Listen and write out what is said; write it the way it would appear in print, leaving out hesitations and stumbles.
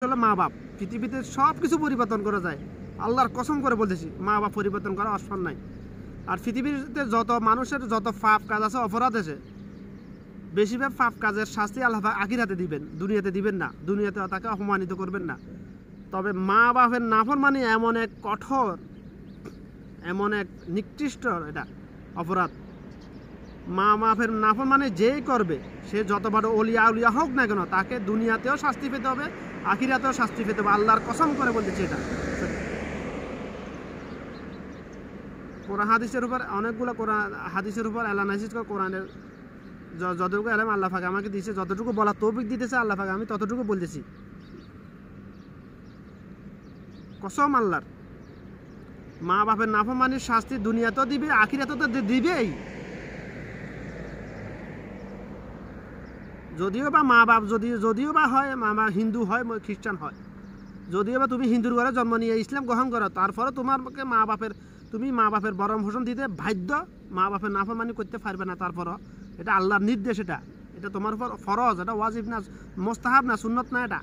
হলো মা বাপ। পৃথিবীতে সব কিছু পরিবর্তন করা যায়, আল্লাহর কসম করে বলতেছি, মা বাপ পরিবর্তন করা অসম্ভব নাই। আর পৃথিবীতে যত মানুষের যত পাপ কাজ আছে, অপরাধ আছে, বেশিরভাগ পাপ কাজের শাস্তি আল্লাহ আখিরাতে দিবেন, দুনিয়াতে দিবেন না। দুনিয়াতে তাকে অপমানিত করবেন না। তবে মা বাপের নাফরমানি এমন এক কঠোর, এমন এক নিকৃষ্ট এটা অপরাধ। মা বাপের নাফরমানি যেই করবে, সে যত বড় অলিয়া উলিয়া হোক না কেন, তাকে দুনিয়াতেও শাস্তি পেতে হবে, আখিরাতেও শাস্তি পেতে হবে। আল্লাহর কসম করে বলতেছি এটা। কোরআন হাদিসের উপর অনেকগুলো কোরআন হাদিসের উপর অ্যানালাইসিস করে কোরআনের যতটুকু এলাম আল্লাহ পাক আমাকে দিয়েছে, যতটুকু বলার তৌফিক দিতেছে আল্লাহ পাক, আমি ততটুকু বলতেছি। কসম আল্লাহর, মা বাপের নাফরমানির শাস্তি দুনিয়াতেও দিবে, আখিরাতেও তো দিবেই। যদিও বা মা বাপ যদিও বা হয় মা হিন্দু হয়, খ্রিস্টান হয়, যদিও বা তুমি হিন্দুর ঘরে জন্ম নিয়ে ইসলাম গ্রহণ করো, তারপরে তোমাকে তুমি মা বাপের ভরণ পোষণ দিতে বাধ্য। মা বাপের নাফরমানি করতে পারবে না। তারপরও এটা আল্লাহর নির্দেশ, এটা তোমার উপর ফরজ, এটা ওয়াজিব না, মোস্তাহাব না, সুন্নত না এটা।